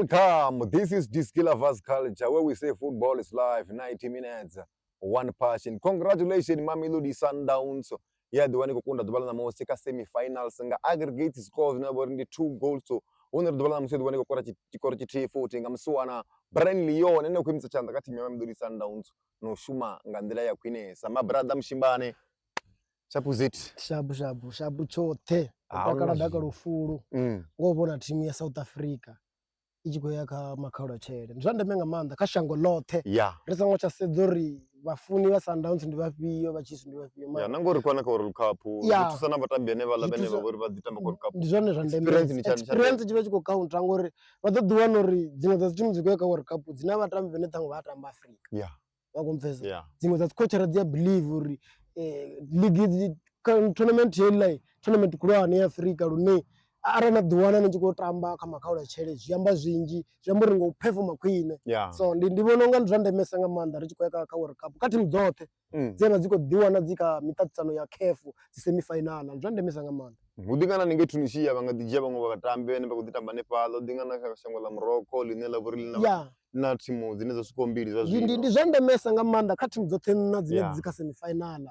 Welcome. This is Diski Lovers Culture, where we say football is live, 90 minutes, one passion. Congratulations, Mamelodi Sundowns. Yeah, the one who kunda dubala na mo seka semi-finals nga aggregate scores na borindi 2 goals. So, uner dubala na mo the one who kora chi 3-4 ngamsuana brilliance nene kwimisa chanda kati ya Mamelodi Sundowns no shuma ngandela ya kwinesa. Ma brother Mshimbane. Shabu zit. Shabu chote. Utakala dakalo ufuru. Ngobona timu ya South Africa. Ichiko yaka makauda chere. Njande menga manda kashango lote. Yeah. Resa ngocha sedzori bafuni wa Sundowns ndi bafiyo bachisu ndi bafiyo. Yeah, nangori kwana ka World Cup. Yeah. Tusana batambene bala bene babori baditamba World Cup. Ndizone Experience chive chiko count angori vatodhuwa nori dzimwe dza timu dziko yaka World Cup dzina vatambi vene tango vatamba Africa. Yeah. Wakomfesa. Yeah. Dzimwe dza coachera dzia believe uri league tournament yelai tournament kulwa ya Africa rune arana duwana nchikotamba kama kaula chele ziyamba zwinji ziyamba ringo uperforma kwine. Yeah. So ndivona nga ndandemesa nga manda richikoyeka ka World Cup kati mdzote zena ziko diwana zika mitatsano ya CAF semi final ndandemesa nga manda udingana ninge Tunisia bangadijia bango bakatambe ne bakuditamba Nepal udingana ka shango la Morocco linela vorili na yeah. Na timu zineza suko mbili za zwi ndi ndandemesa nga manda kati mdzote na zine zika semi final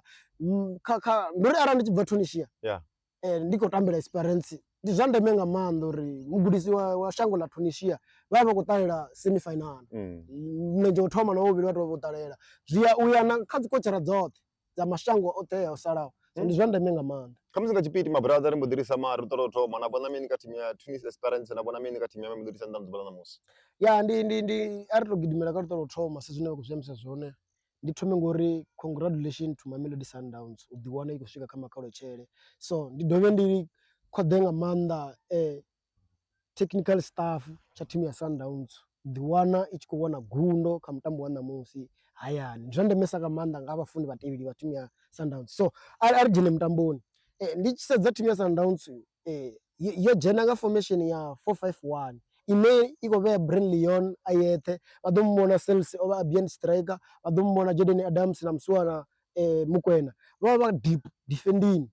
ndori arandi chibva Tunisia yeah. Ndiko tambela Esperance ndizvandemenga mando ri mugudisi wa shango la Tunisia vava kutarira semi final mneje uthoma na uvili watu votarira zviya uya na khadzi kochera dzote za mashango oteya usalawo ndizvandemenga mando kamzinga chipiti ma brother mudirisa maru toroto mana bona mini kati ya Tunis Esperance na bona mini kati ya Mamelodi Sundowns bala na musi ya ndi arito gidimela ka toroto sizone kuzemsa zone ndithome ngori congratulations to Mamelodi Sundowns udiwana ikusvika kama kaule chele so ndidove ndiri khodenga manda technical staff cha timu ya Sundowns diwana ichikuona gundo kamtambo wana musi haya ndandemesa kamanda ngavafundi vatevili va timu ya Sundowns so ari jene mtamboni ndichisedza timu ya Sundowns yo jena nga formation ya 4-5-1 ine iko ve brilliance ayethe vadomona cells over bien striker vadomona Jordan Adams na msuana Mukwena vava deep defending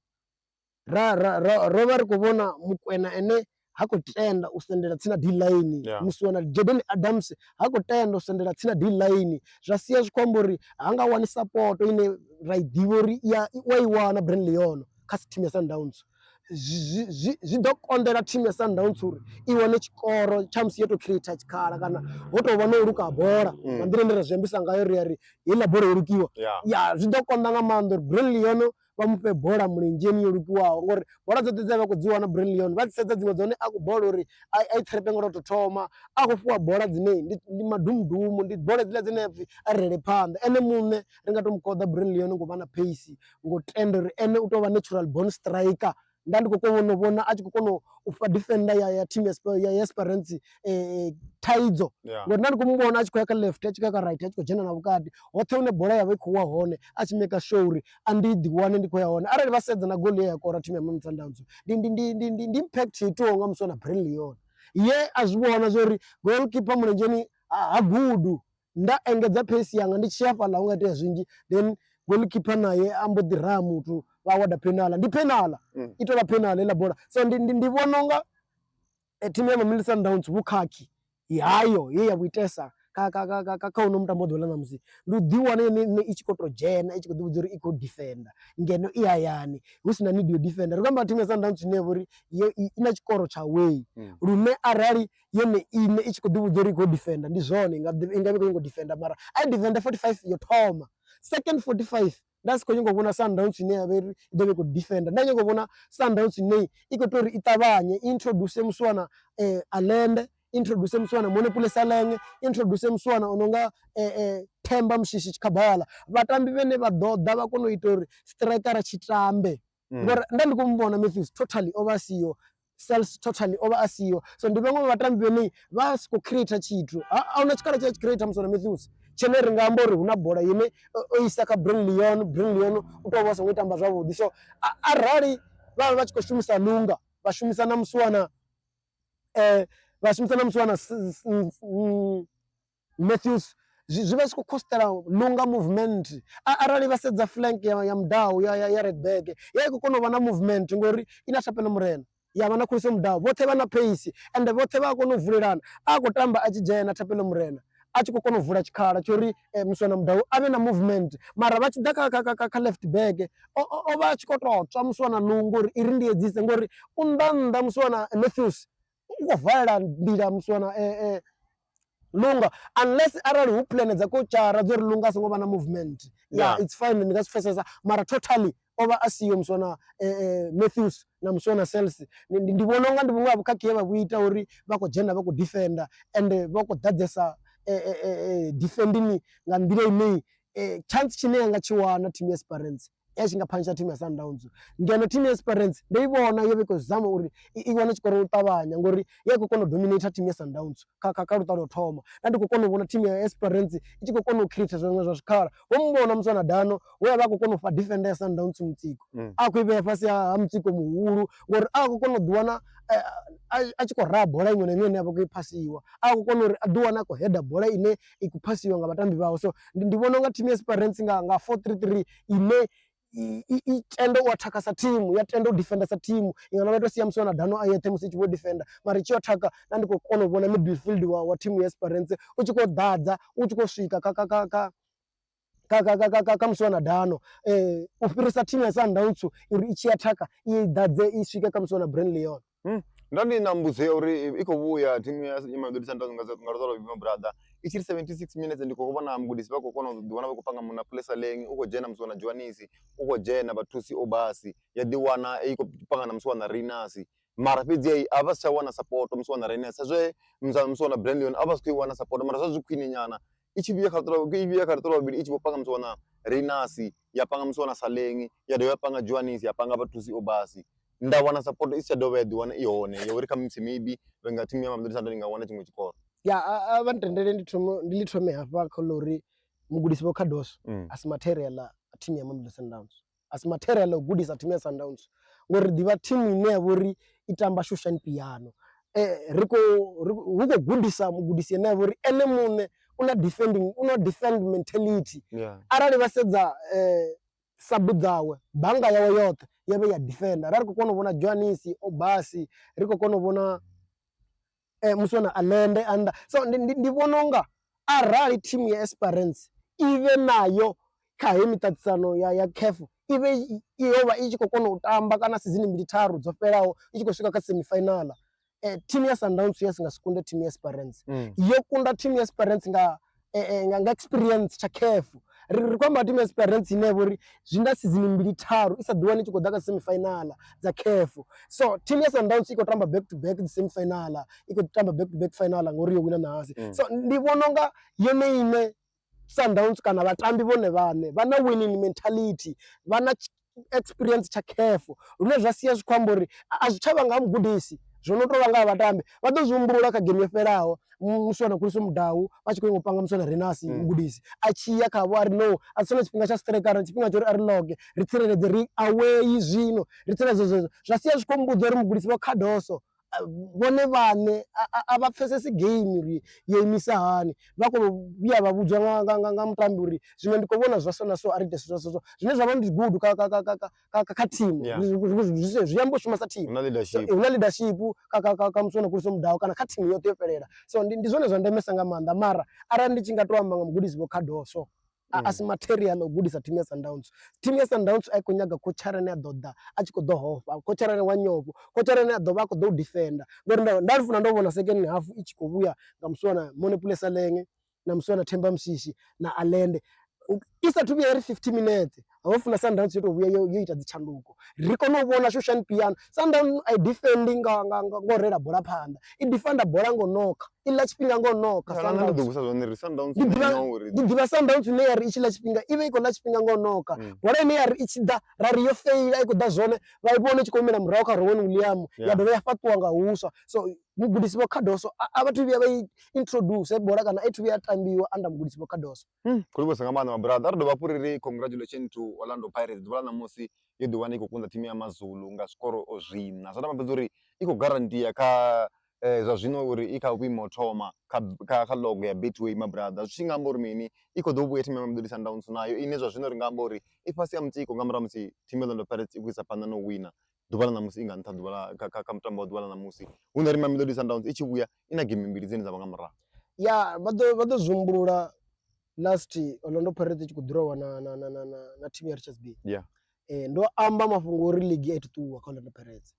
rovari kuvona Mukwena ene hakutenda usendela tsina D-line msuana Jordan Adams hakutenda usendela tsina D-line zvasiya zvikwambori hanga wani support ine right divori ya waiwana brilliance kasi timu ya Sundowns zvidokondera timu ya Sundowns uri iwane chikoro chamsi yeto create chikara kana wotovana uruka bora mandirendera zvembisa ngayo riari ila bora urukiwa ya zvidokonda nga mando brilliant vamupe bora mulenjeni yorukiwa ngori bora dzote dzava kudziwana brilliant vatsisedza dzimwe dzone akubora uri aitrepe ngoro totoma akufuwa bora dzine ndi madumdumu ndi bora dzile dzine arele panda ene mune ringatomkoda brilliant ngovana pace ngotendere ene utova natural born striker ndandi kokovona achikokono ufa defender ya team ya Esperance taidzo ngoti ndandi kumubona achikoyaka left achikoyaka right achikojena na vukati hothe une bora yave kuwa hone achimeka sure andidi wane ndiko yaone arali vasedza na goal ya kora team ya Mamelodi Sundowns ndi impact itonga msona brilliant ye azvibona zori goalkeeper mulenjeni hagudu nda engedza pace yanga ndichiyafa la ungati zvinji then goalkeeper naye ambodira mutu wawada penala ndi penala itola penala ila bora so ndivona nga timu ya Mamelodi Sundowns bukhaki yayo ye yabuitesa ka uno mtambo dola na mzi ndiwa ne ichikotro jena ichikuduzuri iko defender ngeno iyayani usina need yo defender kwamba timu ya Sundowns nevori ina chikoro cha way rume arari yene ine ichikuduzuri iko defender ndizone ngabe ko defender mara I defender 45 yotoma second 45 that's ko ngobona Sundowns ne averi idebe ko defender ndanye ngobona Sundowns ne ikotori itabanye introduce mswana alende introduce mswana monepule salenge introduce mswana ononga Themba Mshishi Chikabala vatambi vene vadoda vakono itori striker chitambe ngora ndandikumbona Matthews totally overseo cells totally overseo so ndivengwe vatambi vene vasiko create chitu auna chikara cha create mswana Matthews chene ringambori huna bora yene oisaka brilliant utovasa ngitamba zvavudi so arali vava vachikoshumisa lunga vashumisa na mswana vashumisa na mswana Matthews zviva sikukostera lunga movement arali vasedza flank ya mdau ya red bag yaikukona vana movement ngori inatapela murena ya vana khulisa mudau vothe vana pace ende vothe vha kona u vulelana a khou tamba a tshi dzhena Thapelo Murena a tshi khou kona u vula tshikhala tshori muswana mudau avhe na movement mara vha tshi ḓa kha left back o vha a tshi khou tou tswa muswana nungo uri iri ndi edzise ngori u nnḓa muswana Matthews u khou valela nḓila muswana Lunga unless arali hu plan dza kochara dzo ri Lunga a songo vha na movement it's fine ndi nga si pfesesa mara totally ova a siyo muswana Matthews na muswana Cells ndi vhona unga ndi vhuṅwe ha vhukhakhi he vha vhu ita uri vha khou dzhena vha khou defender and vha khou ḓadzesa defending nga nḓila ine chance tshine yanga tshi wana team ya Esperance ya tshi nga phanisha team ya Sundowns ngeno team ya Esperance ndo i vhona yo vhiko zama uri i wane tshikoro u ṱavhanya ngori ya khou kona u dominate team ya Sundowns kha luṱa thoma na ndi khou kona u vhona team ya Esperance i tshi khou kona u create zwiṅwe zwa zwikhala vho mmbona muswana Dano we vha khou kona u fha defender ya Sundowns mutsiko a khou i vhea fhasi ha mutsiko muhulu ngori a khou kona u ḓiwana a tshi khou raha bola iṅwe na iṅwe ine ya vha khou i phasiwa a khou kona uri a ḓiwana a khou header bola ine i khou phasiwa nga vhatambi vhawo so ndi vhona unga team ya Esperance nga 4-3-3 ine i tenda u athaka sa team ya tenda u defender sa team ingana vha to sia muswana Dano a yeṱhe musi tshi vho defender mara tshi athaka na ndi khou kona u vhona midfield wa team ya Esperance u tshi khou ḓadza u tshi khou swika ka muswana Dano u fhirisa team ya Sundowns uri i tshi athaka i ḓadze i swike ka muswana Brilliance ndo ndi na mbudzo uri i khou vhuya team ya Mamelodi Sundowns nga luṱa lwa brother i tshi 76 minutes ndi khou vhona mugudisi vha khou kona u ḓiwana vha khou panga muna place lane u khou dzhena muswana Johannes u khou dzhena Bathusi Obasi ya ḓiwana i khou panga na muswana Rinasi mara fhedzi a vha si tsha wana support muswana Rinasi zwe muswana Brilliance a vha si khou wana support mara zwa zwi khwine nyana i tshi vhuya kha luṱa lwa vhili i tshi vho panga muswana Rinasi ya panga muswana Saleng ya dovha ya panga Johannes ya panga Bathusi Obasi nda wana support i si tsha dovha ya ḓiwana i hone ya uri kha mutsi maybe nga team ya Mamelodi Sundowns nga wana tshiṅwe tshikoro ya a vha ntendele ndi thome hafha kha uri mugudisi vho Khadoso asi material a team ya Mamelodi Sundowns asi material u gudisa team ya Sundowns ngori ḓivha team ine ya vhori i tamba shushan piano hu khou gudisa mugudisi ene ya vhori ene muṋe una defend mentality arali vha sedza sabu dzawe banga yawe yoṱhe ya vha ya defender ri khou kona u vhona Johannes Obasi ri khou kona u vhona muswana Alende anda so ndi vhona unga arali team ya Esperance ive nayo kha he miṱaṱisano ya CAF ive yovha i tshi khou kona u tamba kana season mbili tharu dzo fhelaho i tshi khou swika kha semi final team ya Sundowns ya singa sekunde team ya Esperance yo kunda team ya Esperance nga experience cha CAF ri kwamba team ya Esperance ine vhori zwinda season mbili tharu isa ḓiwani tshi khou ḓa kha semi final dza CAF so team ya Sundowns i khou tamba back to back the semi final i khou tamba back to back final ngori yo wina na hasi so ndi vhona nga yone ine Sundowns kana vhatambi vhone vhane vha na winning mentality vha na experience cha CAF lune zwa sia zwikhombo uri a zwi tshavha nga mugudisi zwo no tou vha nga vhatambi vha ḓo zwi humbula kha game yo fhelaho muswana Khuliso Mudau vha tshi khou panga muswana Rinasi mugudisi a tshi ya kha vho ari no a tsona tshifhinga tsha striker tshifhinga tsho ri ari loge ri tsireledze ri away zwino ri tsireledze zwa sia zwi khou mbudza uri mugudisi vho Khadoso vhone vhane a vha pfesesi game uri yo imisa hani vha khou vhuya vha vhudzwa nga mutambi uri zwino ndi khou vhona zwa so na so ari ite zwa so zwine zwa vha ndi good kha team zwi amba u shuma sa team una leadership kha muswana Khuliso Mudau kana kha team yoṱhe yo fhelela so ndi zwone zwa ndemesa nga maanḓa mara arali ndi tshi nga to amba nga mugudisi vho Khadoso asi material u gudisa team ya Sundowns team ya Sundowns a khou nyaga coacharane a ḓo ḓa a tshi khou ḓo hofa coacharane wa nyofho coacharane a ḓo vha a khou ḓo defender ngori nda funa ndo vhona second half i tshi khou vhuya nga muswana Monepule Saleng na muswana Themba Mshishi na Alende isa thu vhuya ri 50 minutes ho funa Sundowns yo to vhuya yo ita dzi tshanduko ri kona u vhona shushan piano Sundowns I defending ngo rela bola phanḓa I defender bola ngo nokha I ḽa tshifhinga ngo nokha Sundowns ḓivha Sundowns ine ya ri I tshi ḽa tshifhinga ive I khou ḽa tshifhinga ngo nokha bola ine ya ri I tshi ḓa ra ri yo faila I khou ḓa zwone vha I vhone tshi khou humela murahu kha Rowan William ya dovha ya fhaṱuwa nga huswa so mugudisi vho Khadoso a vhathu vhuya vha introduce bola kana a thu vhuya tambiwa anda mugudisi vho Khadoso khuli vho nga maanḓa brother ri dovha hafhu ri congratulations to Orlando Pirates ḓuvha ḽa ṋamusi yo ḓiwana I khou kunda thimu ya Mazulu nga skoro o zwina zwa tamba fhedza uri I khou garantia kha zwa zwino uri I kha vhuimo thoma kha logo ya Betway my brother zwi tshi nga amba uri mini I khou ḓo vhuya thimu ya Mamelodi Sundowns nayo ine zwa zwino ri nga amba uri I fhasi ya mutsiko nga murahu musi thimu ya Orlando Pirates I khou isa phanḓa na u wina ḓuvha ḽa ṋamusi i nga nṱha ḓuvha kha mutambo wa ḓuvha ḽa ṋamusi hu na ri Mamelodi Sundowns i tshi vhuya i na game mbili dzine dza vha nga murahu. Ya vha ḓo zumbulula last Orlando Pirates i tshi khou draw na team ya RHSB. Ndo amba mafhungo uri league ya ṱuwa kha Orlando Pirates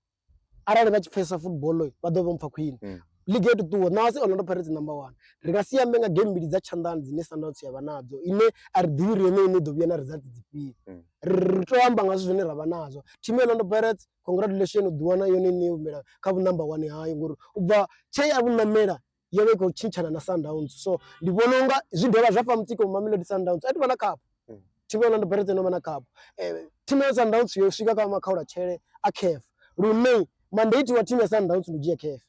arali vha tshi pfesa football vha ḓo vha mpfa khwine. League ya ṱuwa na wasi Orlando Pirates number 1 ri nga si ambe nga game mbili dza tshanḓani dzine Sundowns ya vha nadzo ine a ri ḓivhi ri ine ḓo vhuya na result dzifhio. Ri to amba nga zwine ra vha nazo. Team ya Orlando Pirates congratulations u ḓiwana yone ine yo mela kha vhu number 1 hayo ngori u bva tshe ya vhu namela yo vha i khou tshintshana na Sundowns. So ndi vhona unga zwi dovha zwa fha mutsiko Mamelodi Sundowns a ḓivha na cup. Team ya Orlando Pirates no vha na cup. Team ya Sundowns yo swika kha makhaula tshele a CAF lune mandate wa team ya Sundowns ndi dzhia CAF.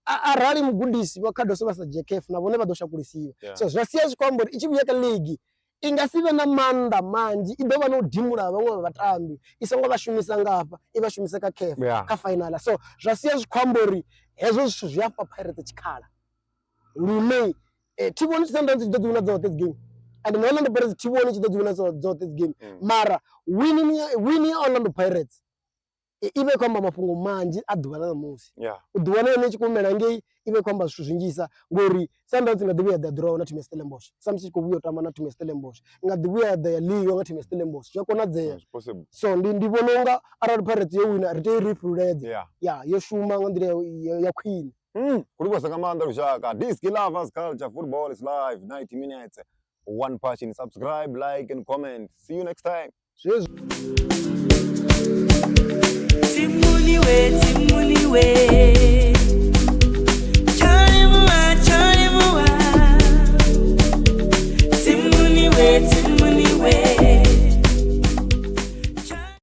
Arali mugudisi wa khadoso vha sa dzhia CAF na vhone vha ḓo shakulisiwa. So zwa sia zwi khou amba uri i tshi vhuya kha league i nga si vhe na maanḓa manzhi i ḓo vha na u dimula vhaṅwe vha vhatambi i songo vha shumisa ngafha i vha shumisa kha CAF kha final. So zwa sia zwi khou amba uri hezwo zwithu zwi a fha Pirates tshikhala lune thi vhoni Sundowns i ḓo ḓi wina dzoṱhe dzi game and na Orlando Pirates thi vhoni i tshi ḓo ḓi wina dzoṱhe dzi game. Mara winning ya Orlando Pirates i vha i khou amba mafhungo manzhi a ḓuvha ḽa ṋamusi. U ḓiwana yone i tshi khou mela ngei i vha i khou amba zwithu zwinzhisa ngori Sundowns i nga ḓi vhuya ya draw na team ya Stellenbosch sa musi i tshi khou vhuya u tamba na team ya Stellenbosch i nga ḓi vhuya ya liga nga team ya Stellenbosch zwi a konadzea. So ndi vhona unga arali Pirates yo wina ri tea u rifluledze yo shuma nga nḓila ya khwine. Kuli kwesa nga maanḓa lushaka. Diski Lovers Culture, football is live, 90 minutes, one passion. Subscribe, like and comment. See you next time. Timuliwe